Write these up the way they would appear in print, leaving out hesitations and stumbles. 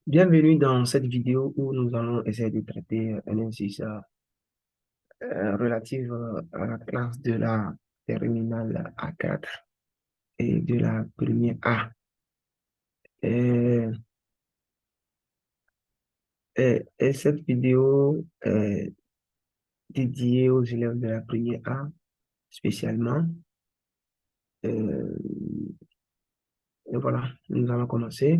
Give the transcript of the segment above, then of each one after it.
Bienvenue dans cette vidéo où nous allons essayer de traiter un exercice relatif à la classe de la terminale A4 et de la première A. Et, et cette vidéo est dédiée aux élèves de la première A spécialement. Euh, et voilà, nous allons commencer.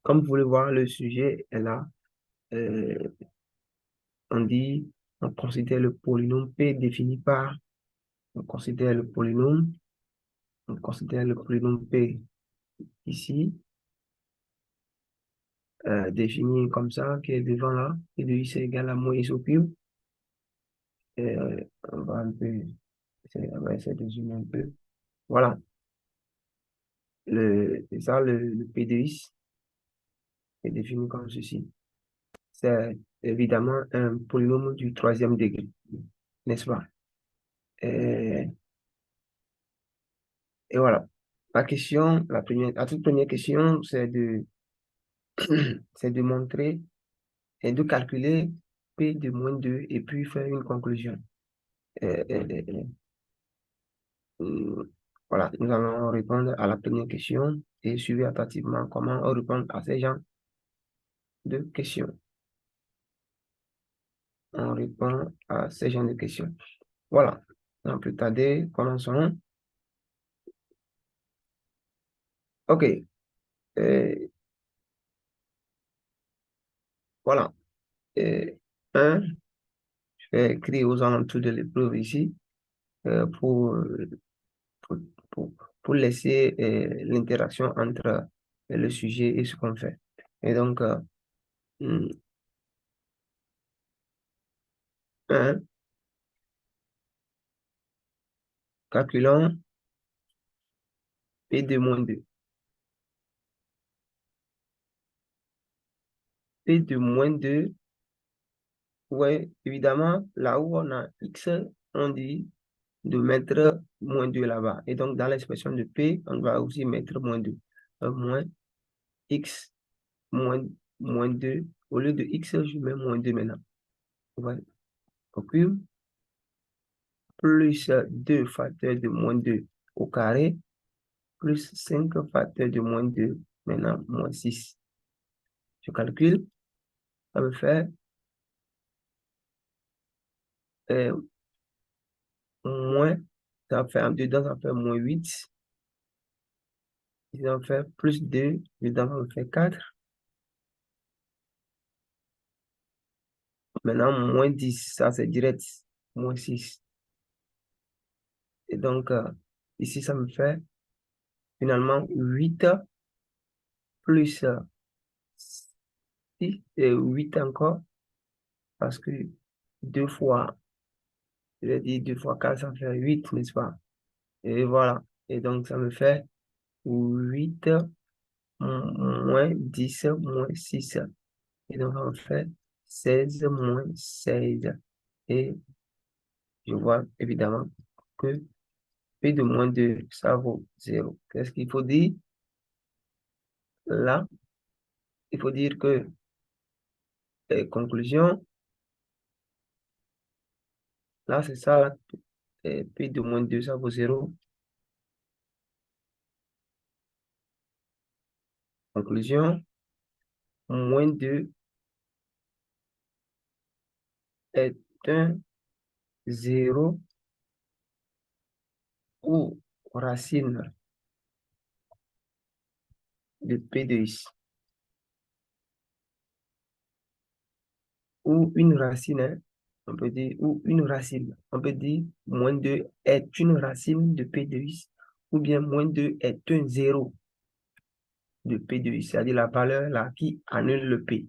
Comme vous pouvez voir, le sujet est là. Euh, on dit, on considère le polynôme P défini par, on considère le polynôme, on considère le polynôme P ici, défini comme ça, qui est devant là, et de x est égal à moins x au cube. Et on va un peu, on va essayer de zoomer un peu. Voilà, c'est ça, le P de x est défini comme ceci. C'est évidemment un polynôme du troisième degré, n'est-ce pas? Et, et voilà. La question, la toute première question, c'est de montrer et de calculer P de moins 2 et puis faire une conclusion. Et, et, et, voilà, nous allons répondre à la première question et suivre attentivement comment on répond à ces genres de questions. On répond à ces genres de questions. Voilà, sans plus tarder, commençons. OK, euh, voilà. Euh, 1, je vais écrire aux alentours de l'épreuve ici euh, pour, euh, pour, pour, pour laisser l'interaction entre le sujet et ce qu'on fait. Et donc, 1, calculons P de moins 2. P de moins 2, ouais, évidemment, là où on a x, on dit de mettre moins 2 là-bas. Et donc, dans l'expression de P, on va aussi mettre moins 2. Moins x moins, moins 2. Au lieu de x, je mets moins 2 maintenant. Ouais. Au cube, plus 2 facteurs de moins 2 au carré, plus 5 facteurs de moins 2, maintenant moins 6. Je calcule, ça me fait euh, moins, ça fait en dedans, ça fait moins 8. Ils ont fait plus 2, dedans, ça me fait 4. Maintenant, moins 10, ça c'est direct, moins 6. Et donc, ici, ça me fait finalement 8 plus 6 et 8 encore, parce que 2 fois, je vais dire 2 fois 4, ça fait 8, n'est-ce pas? Et voilà. Et donc, ça me fait 8 moins 10 moins 6. Et donc, ça me fait 16 moins 16. Et je vois évidemment que P de moins 2, ça vaut 0. Qu'est-ce qu'il faut dire? Là, il faut dire que, conclusion, là, c'est ça, là, P de moins 2, ça vaut 0. Conclusion, moins 2 est un 0 ou racine de P de x. Ou une racine, hein, on peut dire, ou une racine. On peut dire moins 2 est une racine de P de x, ou bien moins 2 est un 0 de P de x, c'est-à-dire la valeur là qui annule le P,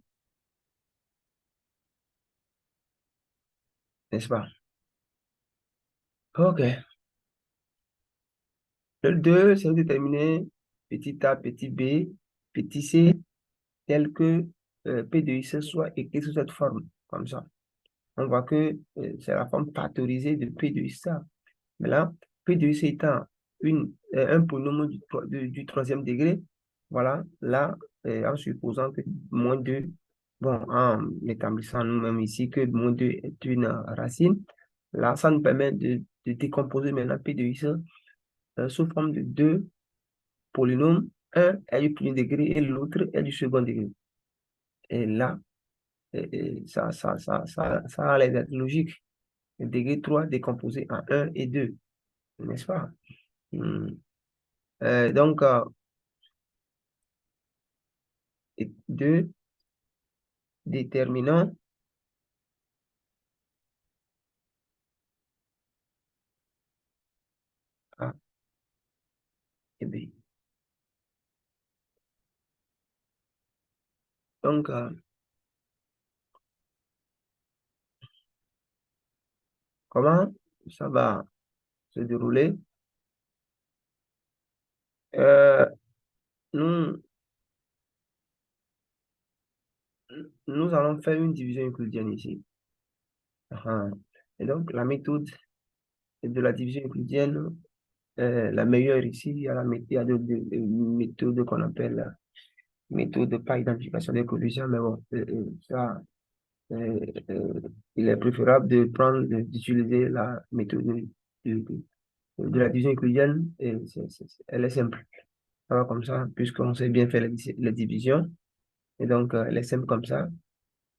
n'est-ce pas? OK. Le 2, c'est déterminer petit a, petit b, petit c, tel que P de x soit écrit sous cette forme, comme ça. On voit que c'est la forme factorisée de P de x. Mais là, P de x étant un polynôme du troisième degré, voilà, là, en supposant que moins 2, bon, en établissant nous-mêmes ici que moins 2 est une racine, là, ça nous permet de décomposer maintenant P de X sous forme de deux polynômes. Un est du premier degré et l'autre est du second degré. Et là, ça a l'air d'être logique. Le degré 3 décomposé en un et 2, n'est-ce pas? Hmm. Donc, 2 déterminant A et B. Donc, comment ça va se dérouler? Euh, nous, nous allons faire une division euclidienne ici. Ah. Et donc, la méthode de la division euclidienne, la meilleure ici, il y a de méthodes qu'on appelle méthode par identification des collisions, mais bon, ça, euh, euh, il est préférable de prendre, d'utiliser la méthode de, de la division euclidienne, et elle est simple. Ça va comme ça, puisqu'on sait bien faire la division, et donc elle est simple comme ça.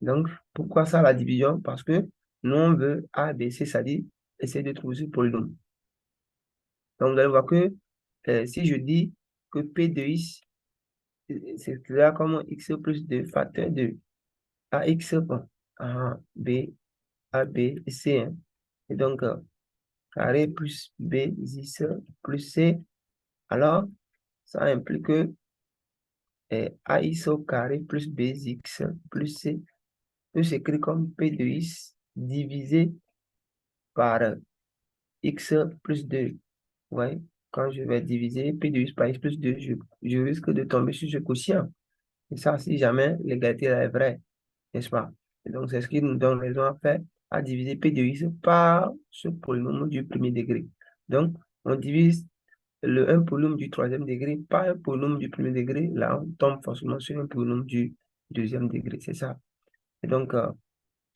Donc, pourquoi ça, la division? Parce que nous, on veut A, B, C, c'est-à-dire essayer de trouver ce polynôme. Donc, vous allez voir que si je dis que P de X, c'est là comme X plus 2 facteur de AX, bon, A, B, A, B, C, hein. Et donc, carré plus B, X plus C. Alors, ça implique que AX au carré plus BX plus C peut s'écrire comme P de X divisé par X plus 2. Ouais, quand je vais diviser P de X par X plus 2, je risque de tomber sur ce quotient. Et ça, si jamais l'égalité est vraie, n'est-ce pas? Et donc, c'est ce qui nous donne raison à faire, à diviser P de X par ce polynôme du premier degré. Donc, on divise le un polynôme du troisième degré par un polynôme du premier degré. Là, on tombe forcément sur un polynôme du deuxième degré. C'est ça. Et donc,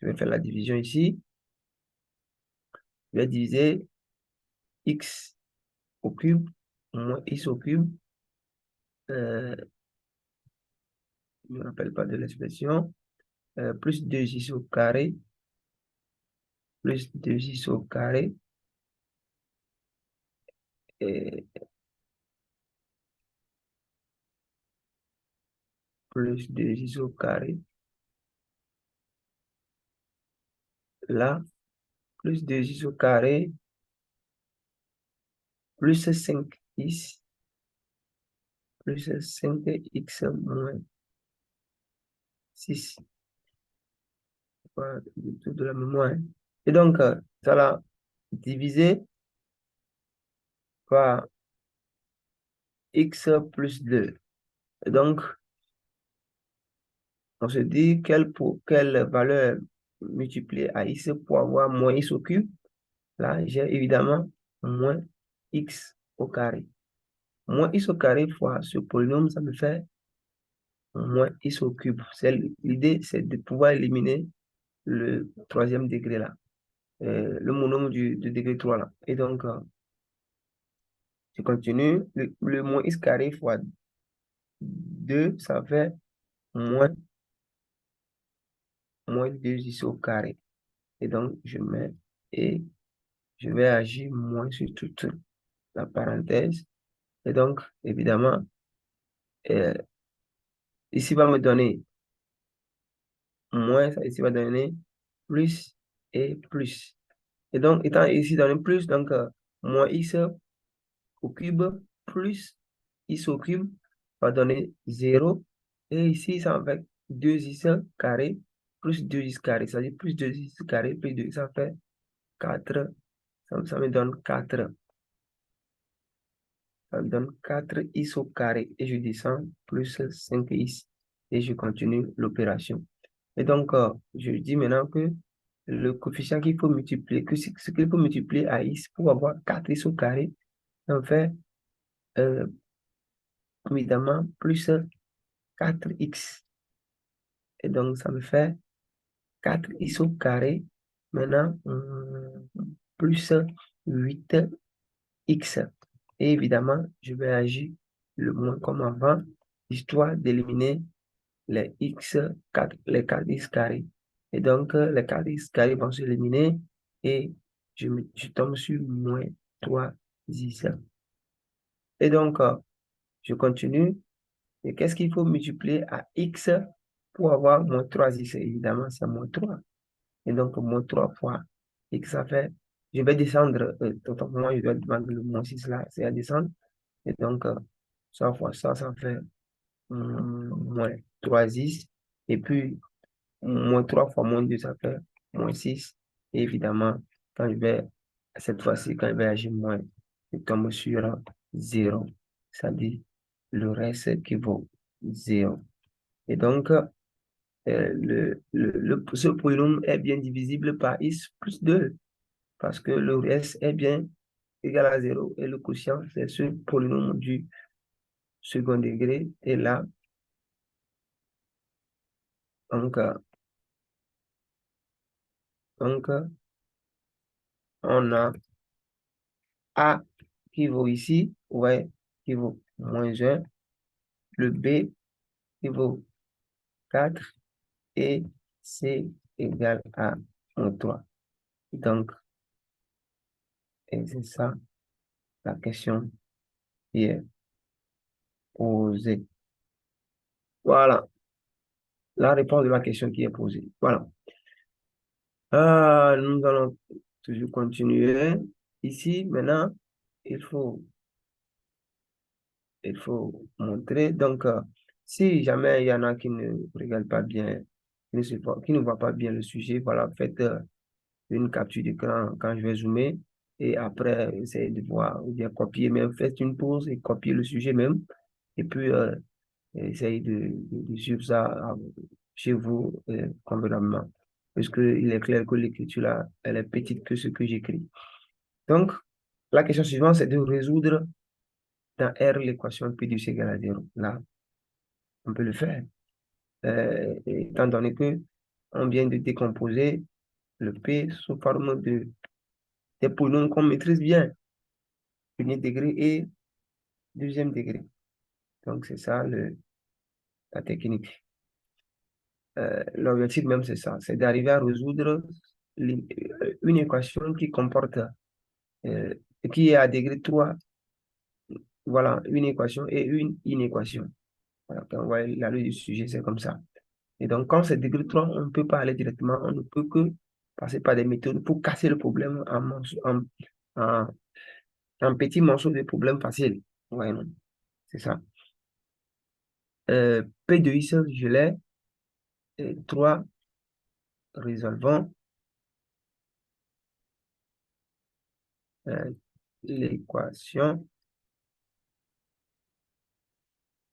je vais faire la division ici. Je vais diviser x au cube moins x au cube. Je ne me rappelle pas de l'expression. Plus 2x au carré. Plus 2x au carré. Et plus 2x au carré. Là, plus 2x au carré. Plus 5x. Plus 5x moins 6. Voilà, tout de la mémoire. Et donc, ça l'a divisé par x plus 2. Et donc, on se dit quelle valeur multiplier à x pour avoir moins x au cube. Là, j'ai évidemment moins x au carré. Moins x au carré fois ce polynôme, ça me fait moins x au cube. L'idée, c'est de pouvoir éliminer le troisième degré là, le monôme du degré 3 là. Et donc, je continue. Le moins x carré fois 2, ça fait moins, moins 2x au carré. Et donc, je mets et je vais agir moins sur toute la parenthèse. Et donc, évidemment, euh, ici va me donner moins, ça ici va donner plus et plus. Et donc, étant ici donné plus, donc moins x au cube plus x au cube va donner 0. Et ici, ça va faire 2x carré plus 2x carré. C'est-à-dire plus 2x carré plus 2, ça fait 4. Ça me donne 4. Ça me donne 4x au carré. Et je descends plus 5x. Et je continue l'opération. Et donc, je dis maintenant que le coefficient qu'il faut multiplier, que ce qu'il faut multiplier à x pour avoir 4x au carré, en fait, évidemment, plus 4x. Et donc, ça me fait 4x au carré. Maintenant, plus 8x. Et évidemment, je vais agir le moins comme avant, histoire d'éliminer les les 4x carrés. Et donc, les 4x carrés vont s'éliminer et je tombe sur moins 3x. Et donc, je continue. Et qu'est-ce qu'il faut multiplier à x pour avoir moins 3x? Évidemment, c'est moins 3. Et donc, moins 3 fois x, ça fait, je vais descendre, totalement, je dois demander le moins 6 là, c'est à descendre. Et donc, ça fois ça, ça fait moins 3x. Et puis, moins 3 fois moins 2 ça fait moins 6. Et évidemment, quand je vais, cette fois-ci, quand je vais agir moins, je tombe sur 0. Ça dit le reste qui vaut 0. Et donc, ce polynôme est bien divisible par x plus 2 parce que le reste est bien égal à 0 et le quotient, c'est ce polynôme du second degré. Et là, donc, donc on a A qui vaut ici, ouais, qui vaut moins 1, le B qui vaut 4 et C égale à moins 3. Donc, et c'est ça la question qui est posée. Voilà, la réponse de la question qui est posée. Voilà. Nous allons toujours continuer. Ici, maintenant, il faut, il faut montrer. Donc, si jamais il y en a qui ne regardent pas bien, qui ne voient pas bien le sujet, voilà, faites une capture d'écran quand je vais zoomer et après, essayez de voir ou bien copier, même faites une pause et copiez le sujet même. Et puis, essayez de suivre ça chez vous convenablement. Parce qu'il est clair que l'écriture, là, elle est petite que ce que j'écris. Donc, la question suivante, c'est de résoudre dans R l'équation P du C égale à 0. Là, on peut le faire. Étant donné que on vient de décomposer le P sous forme des polynômes qu'on maîtrise bien, premier degré et deuxième degré. Donc, c'est ça la technique. L'objectif même, c'est ça, c'est d'arriver à résoudre une équation qui comporte, euh, qui est à degré 3. Voilà, une équation et une inéquation. Voilà, quand on voit la loi du sujet, c'est comme ça. Et donc, quand c'est degré 3, on ne peut pas aller directement, on ne peut que passer par des méthodes pour casser le problème en, en petits morceaux de problèmes faciles. Ouais, non, c'est ça. P de I, je l'ai. 3, résolvons euh, l'équation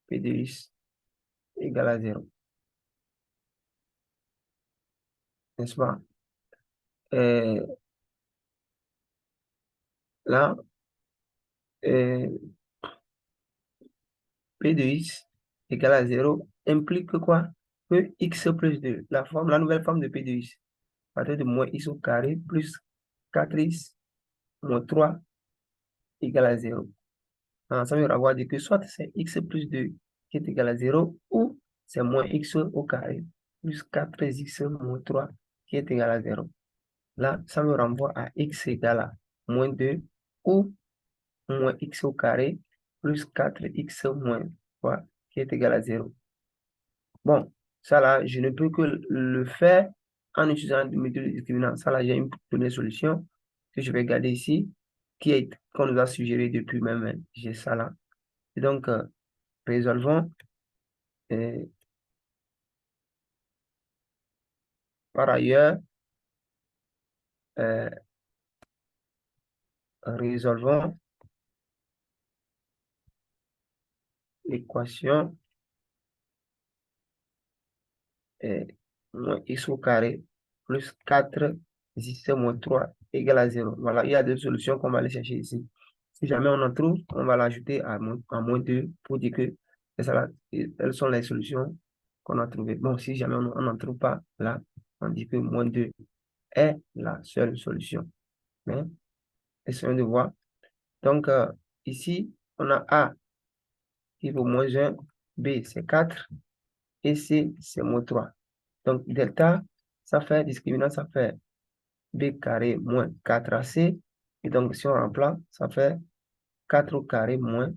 P de I égale à 0. N'est-ce pas? Euh, Là, euh, P de x égale à 0 implique quoi? Que x plus 2, la nouvelle forme de P de x, à partir de moins x au carré plus 4x moins 3 égale à 0. Ça veut avoir dit que soit c'est x plus 2 qui est égal à 0 ou c'est moins x au carré plus 4x moins 3 qui est égal à 0. Là, ça me renvoie à x égale à moins 2 ou moins x au carré plus 4x moins 3 qui est égal à 0. Bon, ça là, je ne peux que le faire en utilisant une méthode de discriminant. Ça là, j'ai une première solution que je vais garder ici, qu'on nous a suggéré depuis même. J'ai ça là. Et donc, résolvons. euh, Par ailleurs, euh, résolvons l'équation euh, moins x au carré plus 4 x moins 3 égale à 0. Voilà, il y a deux solutions qu'on va aller chercher ici. Si jamais on en trouve, on va l'ajouter à moins 2 pour dire que elles sont les solutions qu'on a trouvées. Bon, si jamais on n'en trouve pas, là, on dit que moins 2 est la seule solution. Mais essayons de voir. Donc, ici, on a A qui vaut moins 1, B, c'est 4, et C, c'est moins 3. Donc, delta, ça fait, discriminant, ça fait B carré moins 4AC. Et donc, si on remplace, ça fait 4 au carré moins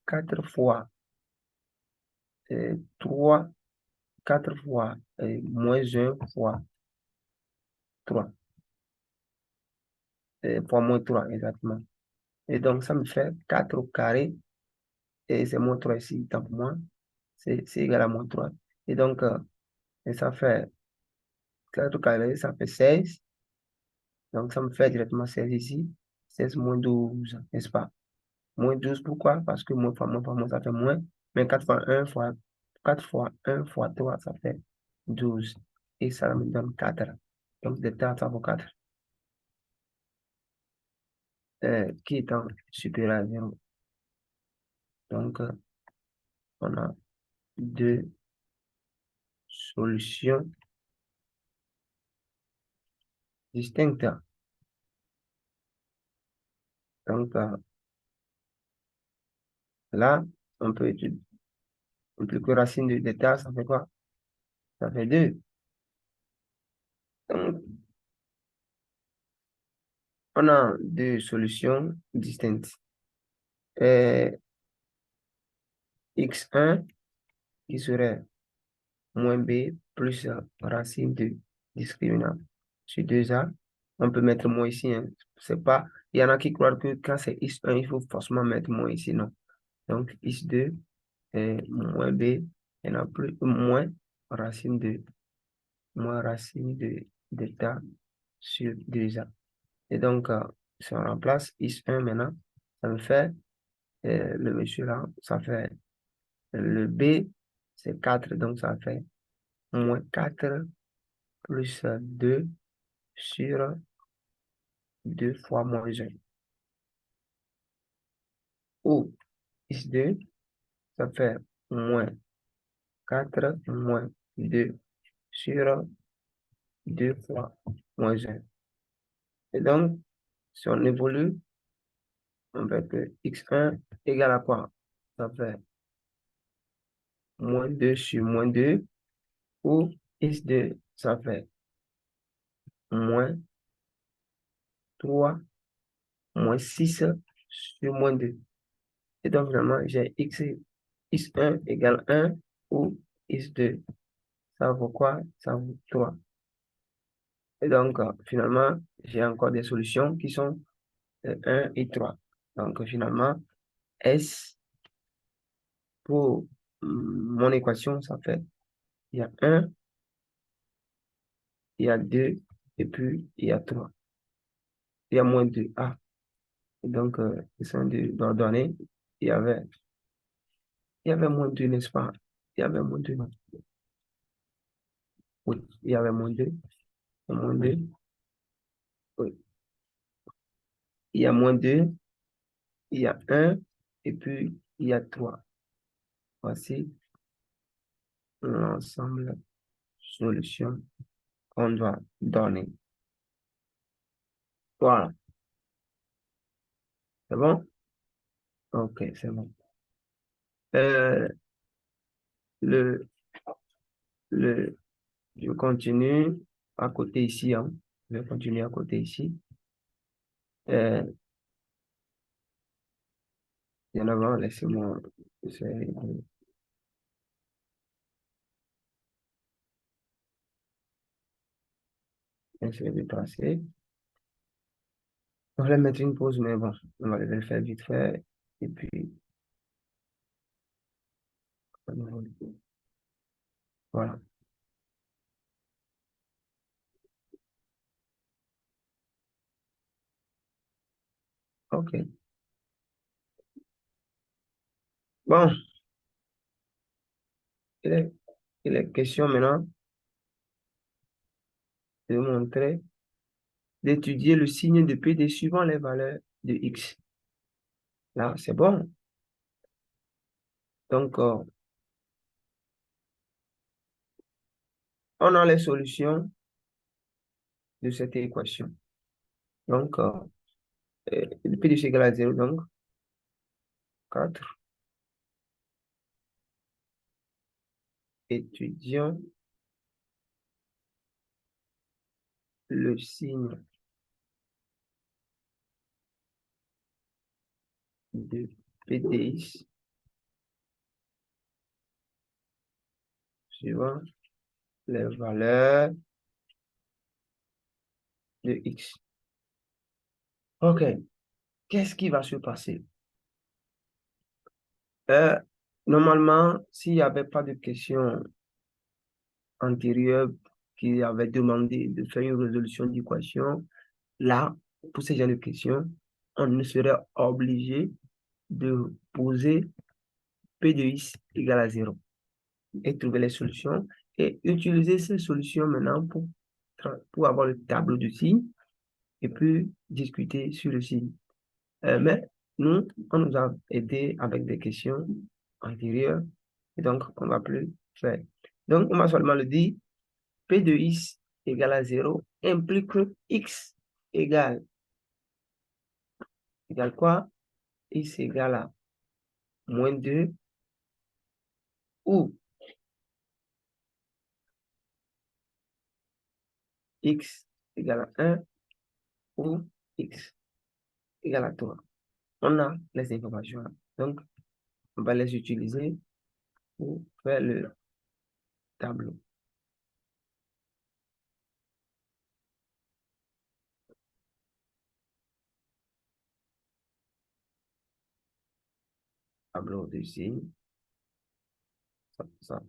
4 fois 3, 4 fois moins 1 fois 3, fois moins 3 exactement. Et donc, ça me fait 4 au carré, et c'est moins 3 ici, tant pour moi, c'est égal à moins 3. Et donc, et ça fait 4 au carré, ça fait 16. Donc, ça me fait directement 16 ici. 16 moins 12, n'est-ce pas? Moins 12, pourquoi? Parce que moins fois moins, ça fait moins. Mais 4 fois 1 fois 3, ça fait 12. Et ça me donne 4. Donc, delta, ça vaut 4. Qui étant supérieur à 0. Donc, on a deux solutions distinctes. Donc, là, on peut étudier. Plus que racine de delta, ça fait quoi? Ça fait 2. Donc, on a deux solutions distinctes. X1 qui serait moins B plus racine de discriminant sur 2A. On peut mettre moins ici. Hein. C'est pas, il y en a qui croient que quand c'est X1, il faut forcément mettre moins ici. Non. Donc, X2 est moins B, il y en a plus, racine de, moins racine de delta sur 2A. Et donc, si on remplace X1 maintenant, ça me fait, le monsieur là, ça fait, le B, c'est 4, donc ça fait moins 4 plus 2 sur 2 fois moins 1. Ou X2, ça fait moins 4 moins 2 sur 2 fois moins 1. Et donc, si on évolue, on fait que X1 égale à quoi? Ça fait moins 2 sur moins 2, ou X2, ça fait moins 3 moins 6 sur moins 2. Et donc, finalement, j'ai X1 égale 1, ou X2, ça vaut quoi? Ça vaut 3. Et donc, finalement, j'ai encore des solutions qui sont 1 et 3. Donc, finalement, S, pour mon équation, ça fait, il y a 1, il y a 2, et puis il y a 3. Il y a moins 2. Ah, et donc, ils sont d'ordonner. Il y avait, il y avait moins 2, n'est-ce pas? Il y avait moins 2. Oui, il y avait moins 2. Moins 2. Oui. Il y a moins 2, il y a 1, et puis il y a 3. Voici l'ensemble solution qu'on doit donner. Voilà. C'est bon? Ok, c'est bon. Euh, le, le, je continue à côté ici. Hein. Je vais continuer à côté ici. Bien avant, laissez-moi essayer de tracer. On va mettre une pause, mais bon, on va le faire vite fait. Et puis, voilà. Ok. Bon, il est, il est question maintenant de montrer, d'étudier le signe de PD suivant les valeurs de X. Là, c'est bon. Donc, on a les solutions de cette équation. Donc, P de x égale à 0, donc 4. Étudions le signe de P de x suivant les valeurs de x. OK. Qu'est-ce qui va se passer? Euh, Normalement, s'il n'y avait pas de question antérieure qui avait demandé de faire une résolution d'équation, là, pour ce genre de questions, on ne serait obligé de poser P de x égale à 0 et trouver les solutions et utiliser ces solutions maintenant pour avoir le tableau de signes et puis discuter sur le signe. Mais nous, on nous a aidé avec des questions antérieures et donc on ne va plus faire. Donc, on va seulement le dire, P de x égale à 0 implique que x égale quoi? X égale à moins 2 ou x égale à 1 ou x égale à 3. On a les informations là. Donc, on va les utiliser pour faire le tableau. Tableau de signes. Ça,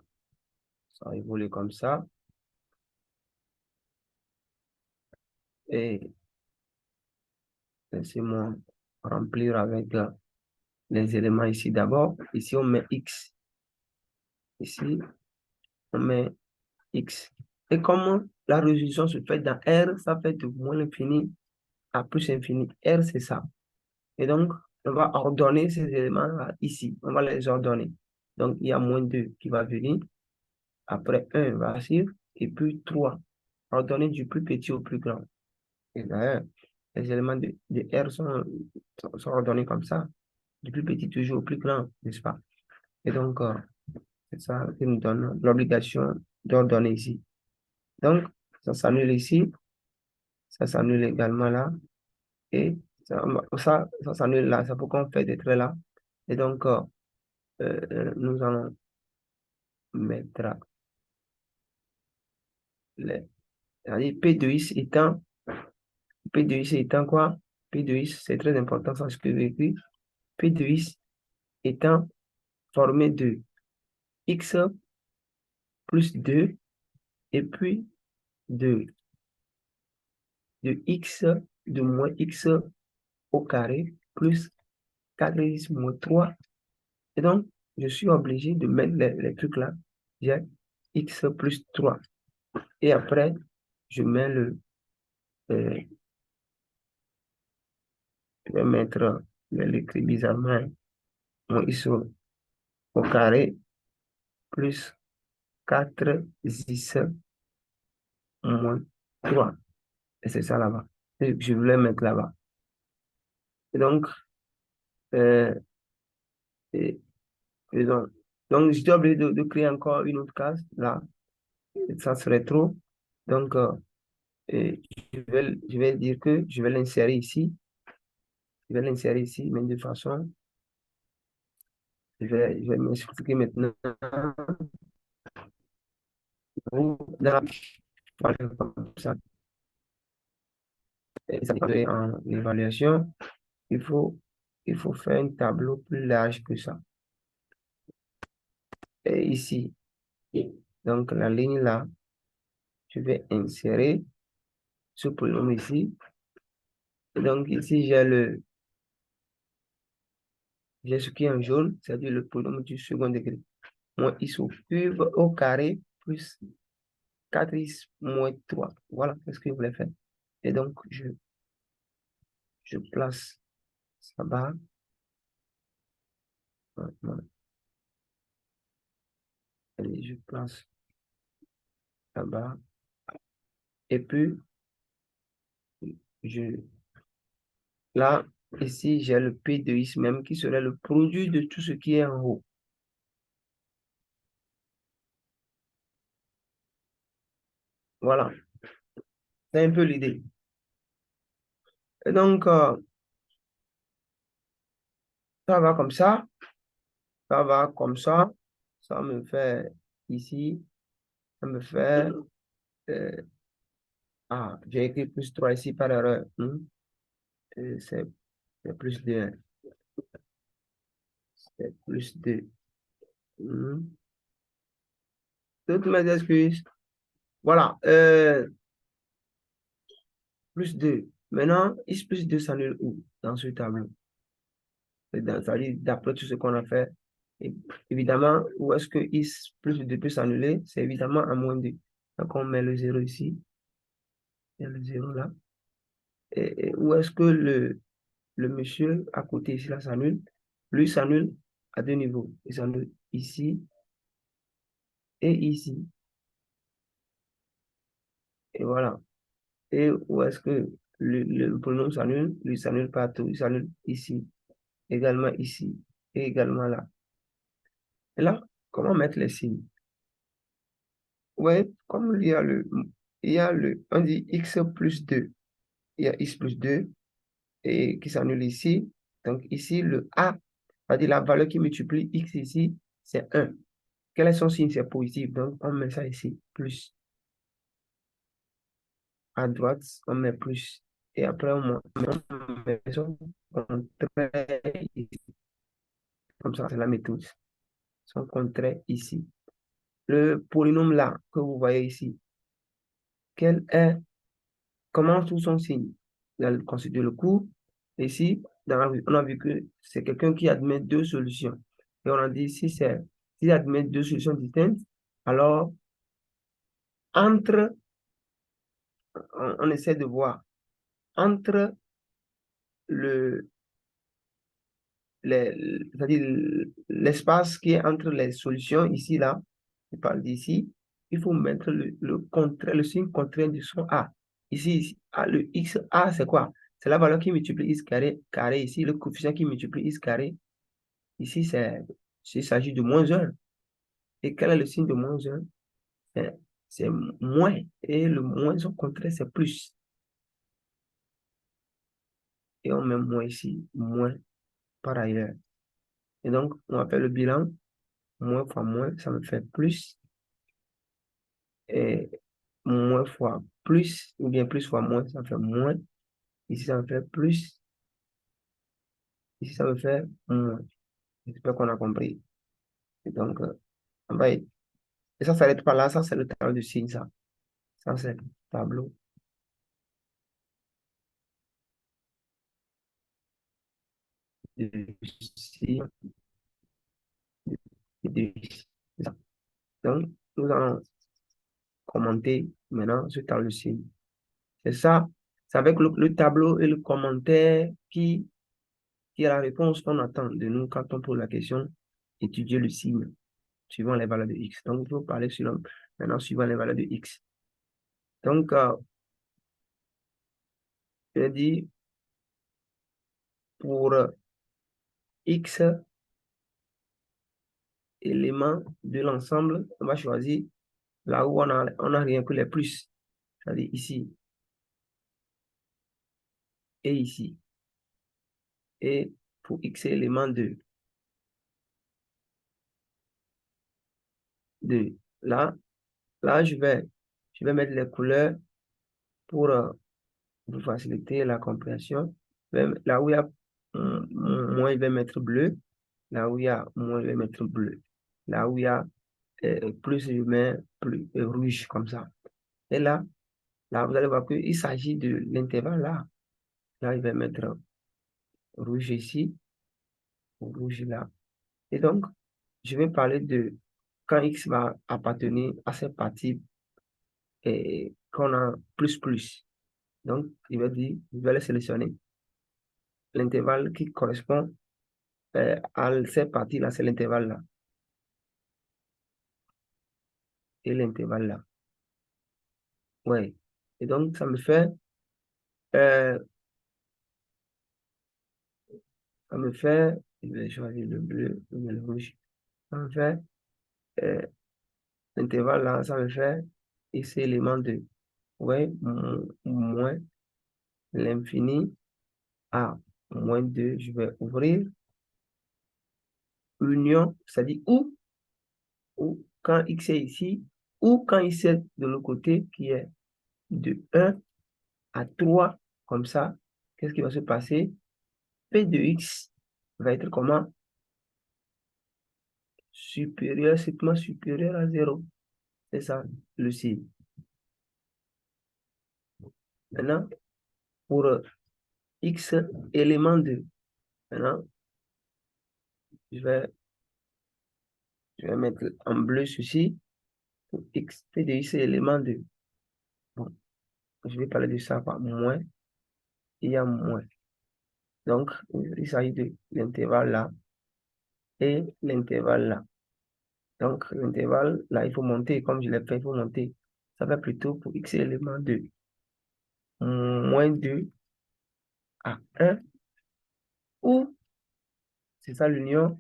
ça évolue comme ça. Et laissez-moi remplir avec les éléments ici d'abord. Ici, on met x. Ici, on met x. Et comme la résolution se fait dans R, ça fait de moins l'infini à plus infini. R, c'est ça. Et donc, on va ordonner ces éléments ici. On va les ordonner. Donc, il y a moins 2 qui va venir. Après, 1 va suivre. Et puis 3. Ordonner du plus petit au plus grand. Et d'ailleurs, les éléments de R sont ordonnés comme ça. Du plus petit toujours au plus grand, n'est-ce pas? Et donc, c'est ça qui nous donne l'obligation d'ordonner ici. Donc, ça s'annule ici. Ça s'annule également là. Et ça s'annule là. C'est pourquoi on fait des traits là. Et donc, nous allons mettre les... c'est-à-dire P de x étant... P de x étant quoi? P de x, c'est très important, ça, ce que j'ai écrit. P de x étant formé de x plus 2 et puis de, de x de moins x au carré plus 4x moins 3. Et donc, je suis obligé de mettre les trucs là. J'ai x plus 3. Et après, je mets euh, je vais mettre l'écrit bizarrement moins x au carré plus 4x moins 3. Et c'est ça là-bas. Et je voulais mettre là-bas. Et donc, euh, et, et donc, je suis obligé de créer encore une autre case là. Et ça serait trop. Donc, et je vais dire que je vais l'insérer ici. Je vais l'insérer ici, mais de façon, je vais m'expliquer maintenant. Voilà, comme ça. Et ça en évaluation, il faut, il faut faire un tableau plus large que ça. Et ici, donc la ligne là, je vais insérer ce polynôme ici. Et donc ici, j'ai ce qui est en jaune, c'est-à-dire le polynôme du second degré. Moins x au cube au carré plus 4x moins 3. Voilà, c'est ce que je voulais faire. Et donc, je place ça bas. Voilà. je place là-bas. Et puis, je, là, ici, j'ai le P de X même qui serait le produit de tout ce qui est en haut. Voilà, c'est un peu l'idée. Et donc, ça va comme ça va comme ça me fait ici, ça me fait, euh, j'ai écrit plus 3 ici par erreur. Et c'est plus 2, c'est plus 2. Toutes mes excuses. Voilà, plus 2. Maintenant, X plus 2 s'annule où dans ce tableau? C'est-à-dire, d'après tout ce qu'on a fait, et évidemment, où est-ce que X plus 2 peut s'annuler? C'est évidemment à moins 2. Donc, on met le 0 ici, il y a le 0 là. Et où est-ce que le monsieur à côté ici là s'annule? Lui s'annule à deux niveaux. Il s'annule ici et ici. Et voilà. Et où est-ce que le pronom s'annule? Lui s'annule partout. Il s'annule ici, également ici, et également là. Et là, comment mettre les signes? Ouais, comme on dit x plus 2. Il y a x plus 2 et qui s'annule ici. Donc ici, le a, c'est-à-dire la valeur qui multiplie x ici, c'est 1. Quel est son signe? C'est positif. Donc on met ça ici, plus. À droite, on met plus. Et après, on met son contraire ici. Comme ça, c'est la méthode. Son contraire ici. Le polynôme là, que vous voyez ici, quel est, comment tout son signe? Il a considéré le cours. Ici, on a vu que c'est quelqu'un qui admet deux solutions. Et on a dit, s'il admet deux solutions distinctes, alors, entre, on essaie de voir, entre le, c'est-à-dire l'espace qui est entre les solutions ici, là, je parle d'ici, il faut mettre le signe contraire du son A. Ici, le x A, c'est quoi? C'est la valeur qui multiplie x carré, carré ici, le coefficient qui multiplie x carré. Ici, il s'agit de moins 1. Et quel est le signe de moins 1? C'est c'est moins. Et le moins, son contraire, c'est plus. Et on met moins ici, moins par ailleurs. Et donc, on va faire le bilan. Moins fois moins, ça me fait plus. Et moins fois plus, ou bien plus fois moins, ça fait moins. Ici, ça me fait plus. Ici, ça me fait moins. J'espère qu'on a compris. Et donc, on va et ça s'arrête pas là. Ça, c'est le tableau de signe, ça. Ça, c'est le tableau de signe. Ça. Donc, nous allons commenter maintenant ce tableau de signe. C'est ça. C'est avec le tableau et le commentaire qui est la réponse qu'on attend de nous quand on pose la question, étudier le signe suivant les valeurs de x. Donc, il faut parler maintenant suivant les valeurs de x. Donc, je dis pour x éléments de l'ensemble, on va choisir là où on a rien que les plus, c'est-à-dire ici et ici. Et pour x éléments de là, là, je vais mettre les couleurs pour vous faciliter la compréhension. Même là où il y a moins, je vais mettre bleu. Là où il y a moins, je vais mettre bleu. Là où il y a plus, je mets plus, rouge comme ça. Et là, vous allez voir qu'il s'agit de l'intervalle là. Là, il va mettre rouge ici, rouge là. Et donc, je vais parler de quand X va appartenir à cette partie et qu'on a plus plus. Donc, je vais le sélectionner. L'intervalle qui correspond à cette partie-là, c'est l'intervalle là. et l'intervalle là. Ouais. Et donc, ça me fait, euh, je vais choisir le bleu, le rouge. Ça me fait, euh, l'intervalle là, ça me fait ici élément de, ouais, moins l'infini à moins 2, je vais ouvrir union, c'est-à-dire ou quand x est ici, ou quand x est de l'autre côté, qui est de 1 à 3, comme ça, qu'est-ce qui va se passer? P de x va être comment? Supérieur, strictement supérieur à 0. C'est ça, le signe. Maintenant, pour x élément 2, maintenant, je vais, je vais mettre en bleu ceci pour x, P de x élément 2. Bon, je vais parler de ça par moins, il y a moins. Donc, il s'agit de l'intervalle là et l'intervalle là. Donc, l'intervalle là, il faut monter, comme je l'ai fait, il faut monter. Ça va plutôt pour x élément 2. Moins 2 à 1, ou, c'est ça l'union,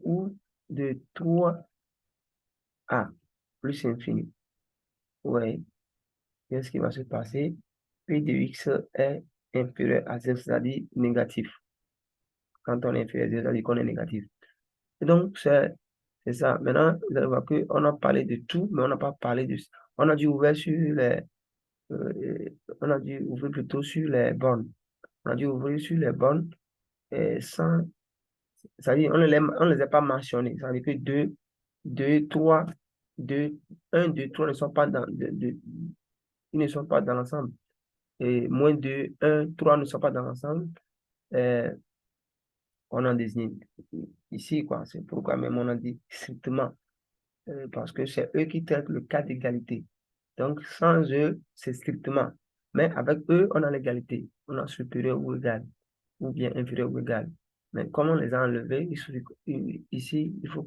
ou de 3 à plus infini. Oui, qu'est-ce qui va se passer? P de x est inférieur à 0, c'est-à-dire négatif. Quand on est inférieur à 0, c'est-à-dire qu'on est négatif. Et donc, c'est ça. Maintenant, vous allez voir qu'on a parlé de tout, mais on n'a pas parlé de... On a dû ouvrir sur les... on a dû ouvrir plutôt sur les bornes. On a dû ouvrir sur les bornes sans... C'est-à-dire, on les a pas mentionnés. C'est-à-dire que 2, 3, 2, 1, 2, 3 ne sont pas ils ne sont pas dans l'ensemble. Et moins 2, 1, 3 ne sont pas dans l'ensemble. Euh, on en désigne ici, quoi. C'est pourquoi même on a dit strictement. Parce que c'est eux qui traitent le cas d'égalité. Donc, sans eux, c'est strictement. Mais avec eux, on a l'égalité. On a supérieur ou égal, ou bien inférieur ou égal. Mais comme on les a enlevés, ici, il faut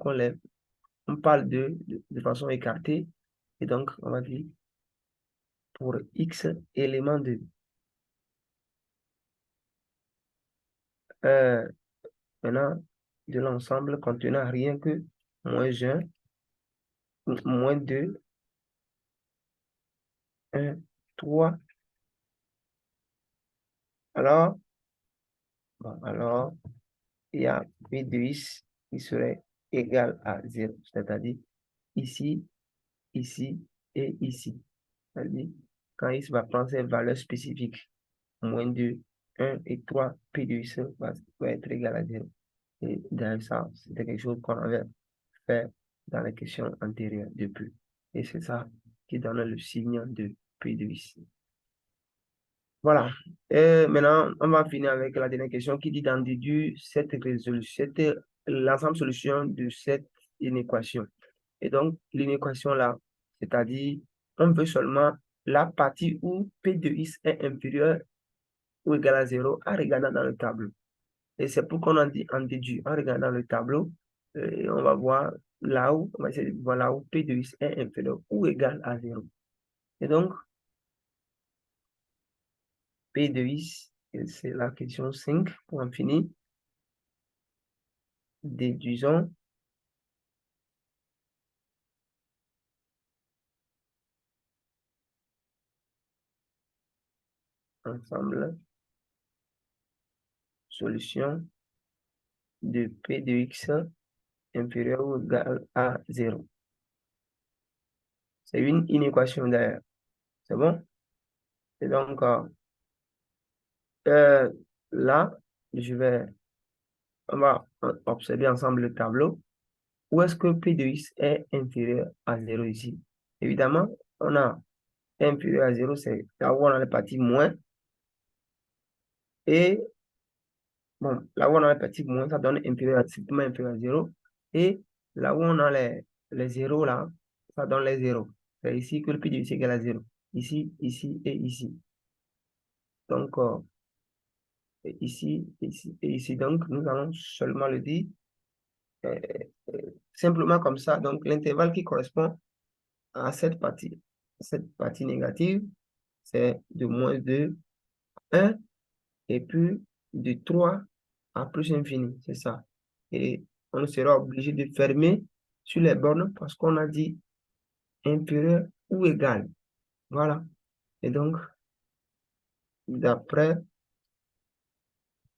on parle de façon écartée. Et donc, on va dire pour x éléments euh, maintenant, de l'ensemble contenant rien que moins 1, moins 2, 1, 3. Alors, bon, alors, il y a P de x qui serait égal à 0, c'est-à-dire ici, ici et ici. C'est-à-dire, quand x va prendre ses valeurs spécifiques, moins 2, 1 et 3, P de x va être égal à 0. Et dans ça, c'était quelque chose qu'on avait fait dans les questions antérieures depuis. Et c'est ça qui donne le signe de P de x. Voilà. Et maintenant, on va finir avec la dernière question qui dit d'en déduire cette résolution, l'ensemble solution de cette inéquation. Et donc, l'inéquation là, c'est-à-dire, on veut seulement la partie où P de x est inférieur ou égal à 0 en regardant dans le tableau. Et c'est pour qu'on en déduit en regardant le tableau. On va voir là où, on va essayer de voir là où P de x est inférieur ou égal à 0. Et donc, P de x, c'est la question 5 pour en finir. Déduisons ensemble solution de P de x inférieur ou égal à 0. C'est une inéquation d'ailleurs. C'est bon? Et donc, là, on va observer ensemble le tableau. Où est-ce que P de x est inférieur à 0 ici? Évidemment, on a inférieur à 0, c'est là où on a la partie moins. Et bon, là où on a la partie moins, ça donne strictement inférieur à 0. Et là où on a les zéros, là, ça donne les zéros. C'est ici que le P de x est égal à 0. Ici, ici et ici. Donc, ici, ici et ici. Donc, nous allons seulement le dire euh, simplement comme ça. Donc, l'intervalle qui correspond à cette partie. Cette partie négative, c'est de moins 2 à 1 et puis de 3 à plus infini. C'est ça. Et on sera obligé de fermer sur les bornes parce qu'on a dit inférieur ou égal. Voilà. Et donc, d'après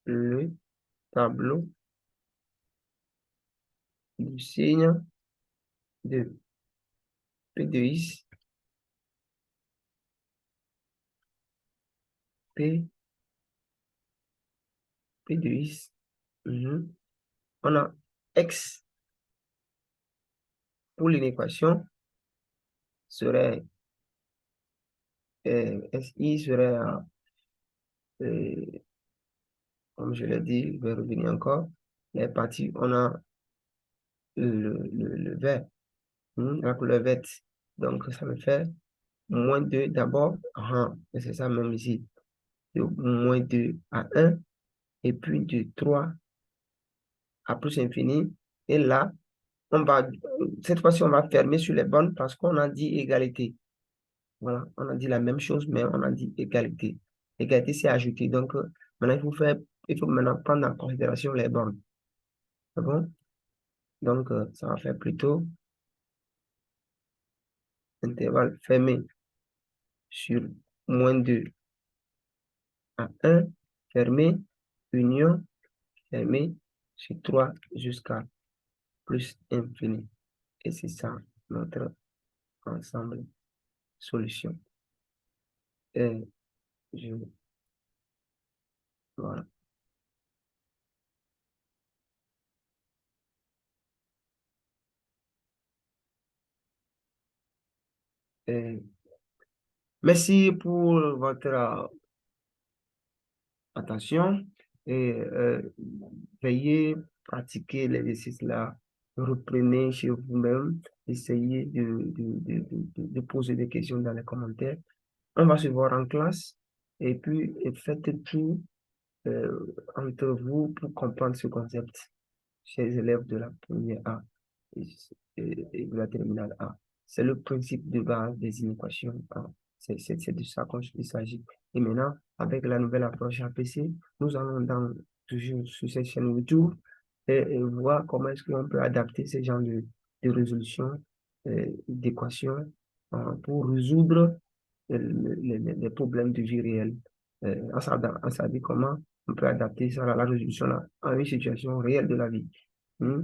le tableau du signe de P de X, P, P de X, on a X pour l'inéquation serait, SI serait, comme je l'ai dit, je vais revenir encore, les parties, on a le vert, la couleur verte. Donc, ça me fait moins 2 d'abord, et c'est ça même ici, de moins 2 à 1, et puis de 3 à plus infini. Et là, cette fois-ci, on va fermer sur les bornes parce qu'on a dit égalité. Voilà, on a dit la même chose, mais on a dit égalité. Égalité, c'est ajouté. Donc, maintenant, il faut maintenant prendre en considération les bornes. C'est bon? Donc, ça va faire plutôt intervalle fermé sur moins 2 à 1, fermé, union, fermé, sur 3 jusqu'à plus infini. Et c'est ça, notre ensemble solution. Et je, voilà. Et merci pour votre attention et veuillez pratiquer l'exercice là. Reprenez chez vous-même, essayez de poser des questions dans les commentaires. On va se voir en classe et puis faites tout entre vous pour comprendre ce concept chez les élèves de la première A et, et de la terminale A. C'est le principe de base des inéquations A. C'est de ça qu'il s'agit. Et maintenant, avec la nouvelle approche APC, nous allons toujours sur cette chaîne YouTube et voir comment est-ce qu'on peut adapter ce genre de résolution d'équations pour résoudre les problèmes de vie réelle. On savait comment on peut adapter ça à la résolution là, à une situation réelle de la vie. Hmm.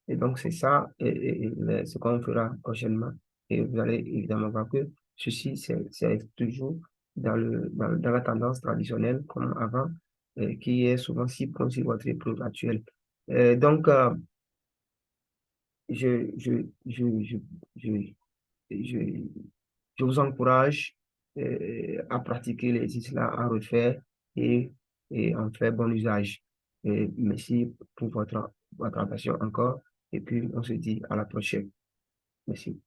Et donc, c'est ça ce qu'on fera prochainement. Et vous allez évidemment voir que ceci, c'est toujours dans la tendance traditionnelle comme avant, qui est souvent 6 points sur votre épreuve actuelle. Donc, je, je, je, je, je, je, je vous encourage à pratiquer l'exercice là, à refaire et, et en faire bon usage. Et merci pour votre attention encore. Et puis, on se dit à la prochaine. Merci.